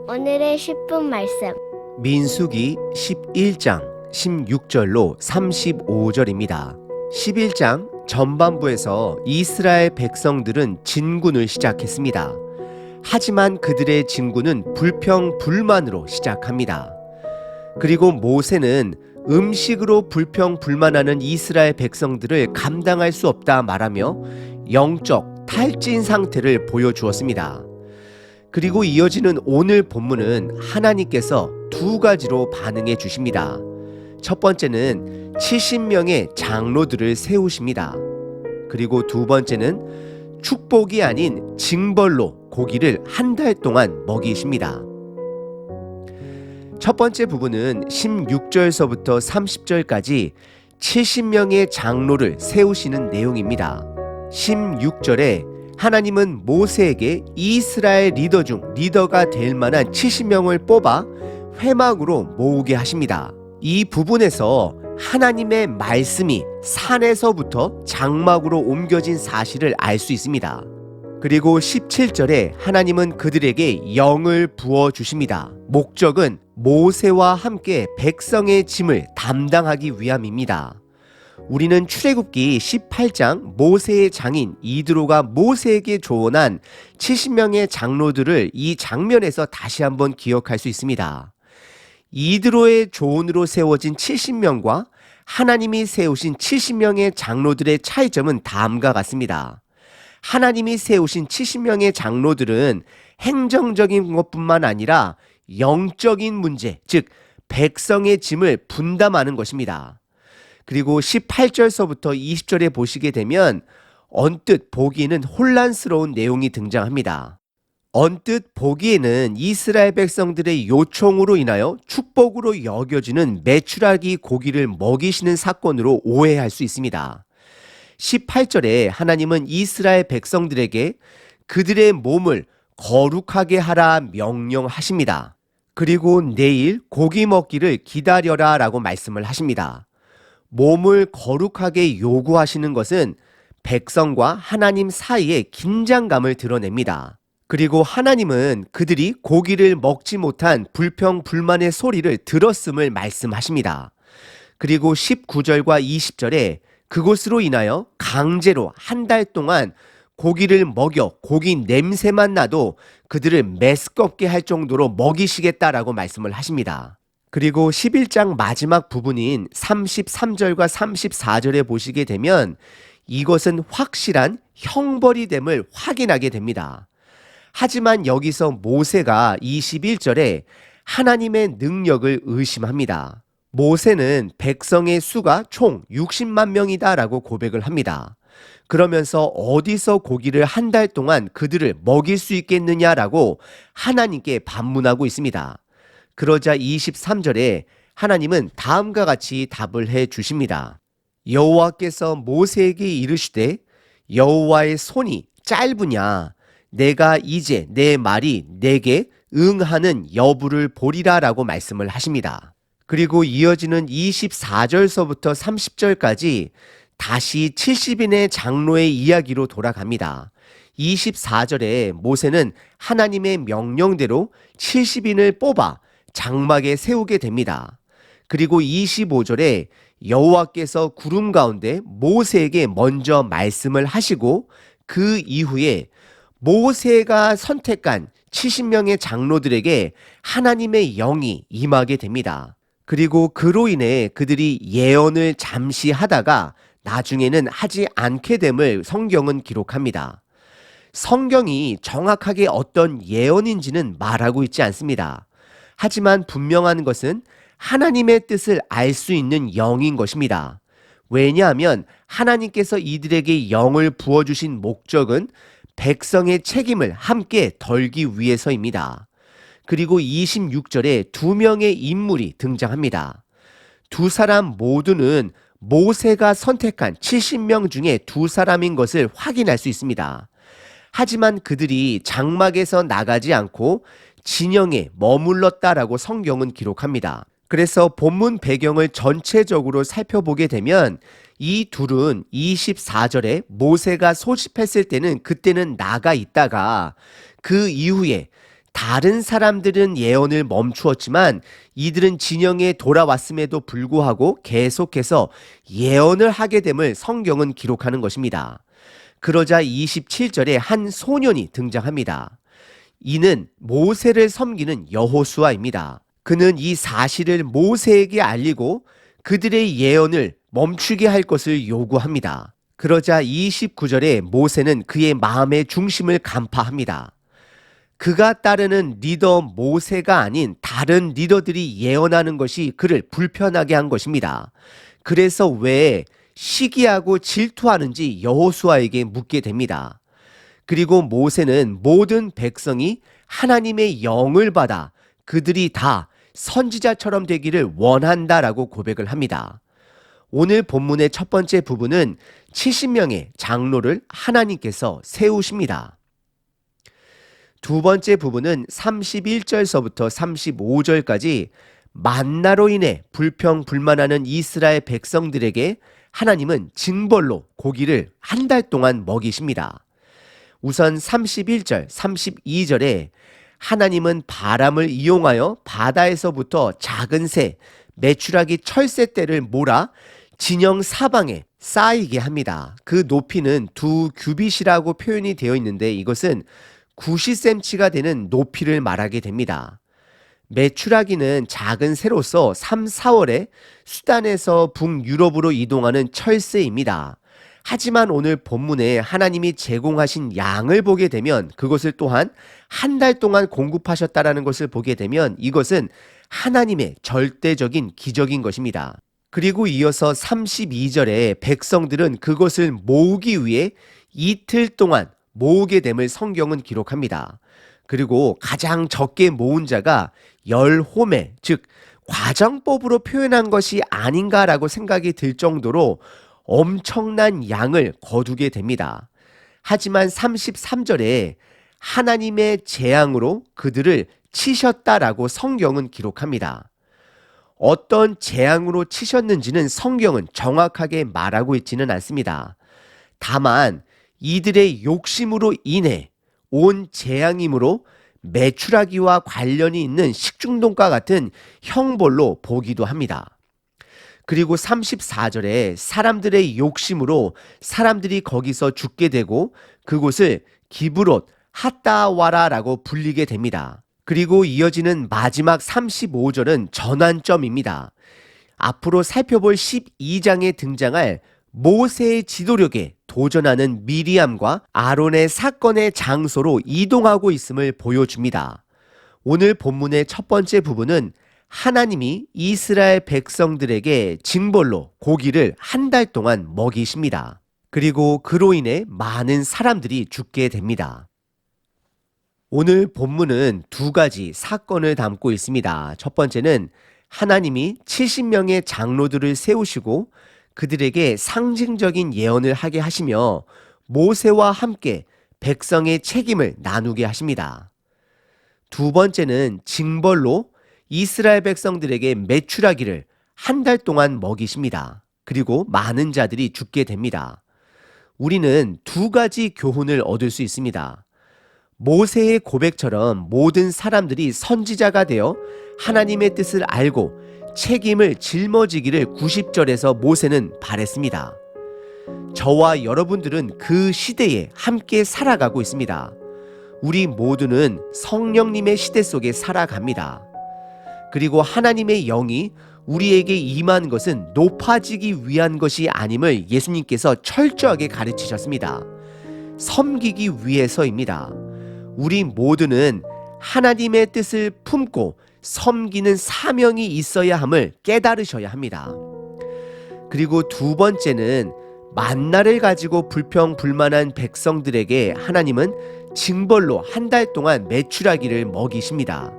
오늘의 10분 말씀. 민수기 11장 16절로 35절입니다. 11장 전반부에서 이스라엘 백성들은 진군을 시작했습니다. 하지만 그들의 진군은 불평불만으로 시작합니다. 그리고 모세는 음식으로 불평불만하는 이스라엘 백성들을 감당할 수 없다 말하며 영적 탈진 상태를 보여주었습니다. 그리고 이어지는 오늘 본문은 하나님께서 두 가지로 반응해 주십니다. 첫 번째는 70명의 장로들을 세우십니다. 그리고 두 번째는 축복이 아닌 징벌로 고기를 한 달 동안 먹이십니다. 첫 번째 부분은 16절서부터 30절까지 70명의 장로를 세우시는 내용입니다. 16절에 하나님은 모세에게 이스라엘 리더 중 리더가 될 만한 70명을 뽑아 회막으로 모으게 하십니다. 이 부분에서 하나님의 말씀이 산에서부터 장막으로 옮겨진 사실을 알 수 있습니다. 그리고 17절에 하나님은 그들에게 영을 부어 주십니다. 목적은 모세와 함께 백성의 짐을 담당하기 위함입니다. 우리는 출애굽기 18장 모세의 장인 이드로가 모세에게 조언한 70명의 장로들을 이 장면에서 다시 한번 기억할 수 있습니다. 이드로의 조언으로 세워진 70명과 하나님이 세우신 70명의 장로들의 차이점은 다음과 같습니다. 하나님이 세우신 70명의 장로들은 행정적인 것뿐만 아니라 영적인 문제, 즉 백성의 짐을 분담하는 것입니다. 그리고 18절서부터 20절에 보시게 되면 언뜻 보기에는 혼란스러운 내용이 등장합니다. 언뜻 보기에는 이스라엘 백성들의 요청으로 인하여 축복으로 여겨지는 메추라기 고기를 먹이시는 사건으로 오해할 수 있습니다. 18절에 하나님은 이스라엘 백성들에게 그들의 몸을 거룩하게 하라 명령하십니다. 그리고 내일 고기 먹기를 기다려라 라고 말씀을 하십니다. 몸을 거룩하게 요구하시는 것은 백성과 하나님 사이의 긴장감을 드러냅니다. 그리고 하나님은 그들이 고기를 먹지 못한 불평불만의 소리를 들었음을 말씀하십니다. 그리고 19절과 20절에 그것으로 인하여 강제로 한 달 동안 고기를 먹여 고기 냄새만 나도 그들을 메스껍게 할 정도로 먹이시겠다라고 말씀을 하십니다. 그리고 11장 마지막 부분인 33절과 34절에 보시게 되면 이것은 확실한 형벌이 됨을 확인하게 됩니다. 하지만 여기서 모세가 21절에 하나님의 능력을 의심합니다. 모세는 백성의 수가 총 60만 명이다 라고 고백을 합니다. 그러면서 어디서 고기를 한 달 동안 그들을 먹일 수 있겠느냐라고 하나님께 반문하고 있습니다. 그러자 23절에 하나님은 다음과 같이 답을 해 주십니다. 여호와께서 모세에게 이르시되 여호와의 손이 짧으냐 내가 이제 내 말이 내게 응하는 여부를 보리라 라고 말씀을 하십니다. 그리고 이어지는 24절서부터 30절까지 다시 70인의 장로의 이야기로 돌아갑니다. 24절에 모세는 하나님의 명령대로 70인을 뽑아 장막에 세우게 됩니다. 그리고 25절에 여호와께서 구름 가운데 모세에게 먼저 말씀을 하시고 그 이후에 모세가 선택한 70명의 장로들에게 하나님의 영이 임하게 됩니다. 그리고 그로 인해 그들이 예언을 잠시 하다가 나중에는 하지 않게 됨을 성경은 기록합니다. 성경이 정확하게 어떤 예언인지는 말하고 있지 않습니다. 하지만 분명한 것은 하나님의 뜻을 알 수 있는 영인 것입니다. 왜냐하면 하나님께서 이들에게 영을 부어주신 목적은 백성의 책임을 함께 덜기 위해서입니다. 그리고 26절에 두 명의 인물이 등장합니다. 두 사람 모두는 모세가 선택한 70명 중에 두 사람인 것을 확인할 수 있습니다. 하지만 그들이 장막에서 나가지 않고 진영에 머물렀다라고 성경은 기록합니다. 그래서 본문 배경을 전체적으로 살펴보게 되면 이 둘은 24절에 모세가 소집했을 때는 그때는 나가 있다가 그 이후에 다른 사람들은 예언을 멈추었지만 이들은 진영에 돌아왔음에도 불구하고 계속해서 예언을 하게 됨을 성경은 기록하는 것입니다. 그러자 27절에 한 소년이 등장합니다. 이는 모세를 섬기는 여호수아입니다. 그는 이 사실을 모세에게 알리고 그들의 예언을 멈추게 할 것을 요구합니다. 그러자 29절에 모세는 그의 마음의 중심을 간파합니다. 그가 따르는 리더 모세가 아닌 다른 리더들이 예언하는 것이 그를 불편하게 한 것입니다. 그래서 왜 시기하고 질투하는지 여호수아에게 묻게 됩니다. 그리고 모세는 모든 백성이 하나님의 영을 받아 그들이 다 선지자처럼 되기를 원한다라고 고백을 합니다. 오늘 본문의 첫 번째 부분은 70명의 장로를 하나님께서 세우십니다. 두 번째 부분은 31절서부터 35절까지 만나로 인해 불평불만하는 이스라엘 백성들에게 하나님은 징벌로 고기를 한 달 동안 먹이십니다. 우선 31절, 32절에 하나님은 바람을 이용하여 바다에서부터 작은 새, 메추라기 철새떼를 몰아 진영 사방에 쌓이게 합니다. 그 높이는 2규빗이라고 표현이 되어 있는데 이것은 90cm가 되는 높이를 말하게 됩니다. 메추라기는 작은 새로서 3, 4월에 수단에서 북유럽으로 이동하는 철새입니다. 하지만 오늘 본문에 하나님이 제공하신 양을 보게 되면 그것을 또한 한 달 동안 공급하셨다라는 것을 보게 되면 이것은 하나님의 절대적인 기적인 것입니다. 그리고 이어서 32절에 백성들은 그것을 모으기 위해 이틀 동안 모으게 됨을 성경은 기록합니다. 그리고 가장 적게 모은 자가 10호멜, 즉 과정법으로 표현한 것이 아닌가라고 생각이 들 정도로 엄청난 양을 거두게 됩니다. 하지만 33절에 하나님의 재앙으로 그들을 치셨다라고 성경은 기록합니다. 어떤 재앙으로 치셨는지는 성경은 정확하게 말하고 있지는 않습니다. 다만 이들의 욕심으로 인해 온 재앙이므로 메추라기와 관련이 있는 식중독과 같은 형벌로 보기도 합니다. 그리고 34절에 사람들의 욕심으로 사람들이 거기서 죽게 되고 그곳을 기브롯 핫다와라라고 불리게 됩니다. 그리고 이어지는 마지막 35절은 전환점입니다. 앞으로 살펴볼 12장에 등장할 모세의 지도력에 도전하는 미리암과 아론의 사건의 장소로 이동하고 있음을 보여줍니다. 오늘 본문의 첫 번째 부분은 하나님이 이스라엘 백성들에게 징벌로 고기를 한 달 동안 먹이십니다. 그리고 그로 인해 많은 사람들이 죽게 됩니다. 오늘 본문은 두 가지 사건을 담고 있습니다. 첫 번째는 하나님이 70명의 장로들을 세우시고 그들에게 상징적인 예언을 하게 하시며 모세와 함께 백성의 책임을 나누게 하십니다. 두 번째는 징벌로 이스라엘 백성들에게 메추라기를 한 달 동안 먹이십니다. 그리고 많은 자들이 죽게 됩니다. 우리는 두 가지 교훈을 얻을 수 있습니다. 모세의 고백처럼 모든 사람들이 선지자가 되어 하나님의 뜻을 알고 책임을 짊어지기를 90절에서 모세는 바랬습니다. 저와 여러분들은 그 시대에 함께 살아가고 있습니다. 우리 모두는 성령님의 시대 속에 살아갑니다. 그리고 하나님의 영이 우리에게 임한 것은 높아지기 위한 것이 아님을 예수님께서 철저하게 가르치셨습니다. 섬기기 위해서입니다. 우리 모두는 하나님의 뜻을 품고 섬기는 사명이 있어야 함을 깨달으셔야 합니다. 그리고 두 번째는 만나를 가지고 불평불만한 백성들에게 하나님은 징벌로 한 달 동안 메추라기를 먹이십니다.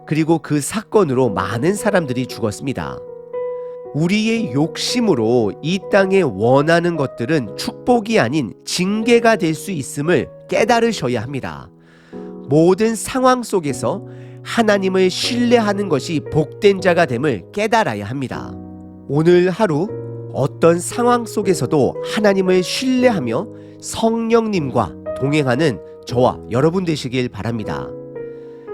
그리고 그 사건으로 많은 사람들이 죽었습니다. 우리의 욕심으로 이 땅에 원하는 것들은 축복이 아닌 징계가 될 수 있음을 깨달으셔야 합니다. 모든 상황 속에서 하나님을 신뢰하는 것이 복된 자가 됨을 깨달아야 합니다. 오늘 하루 어떤 상황 속에서도 하나님을 신뢰하며 성령님과 동행하는 저와 여러분 되시길 바랍니다.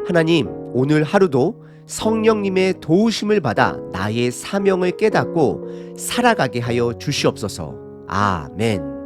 하나님, 오늘 하루도 성령님의 도우심을 받아 나의 사명을 깨닫고 살아가게 하여 주시옵소서. 아멘.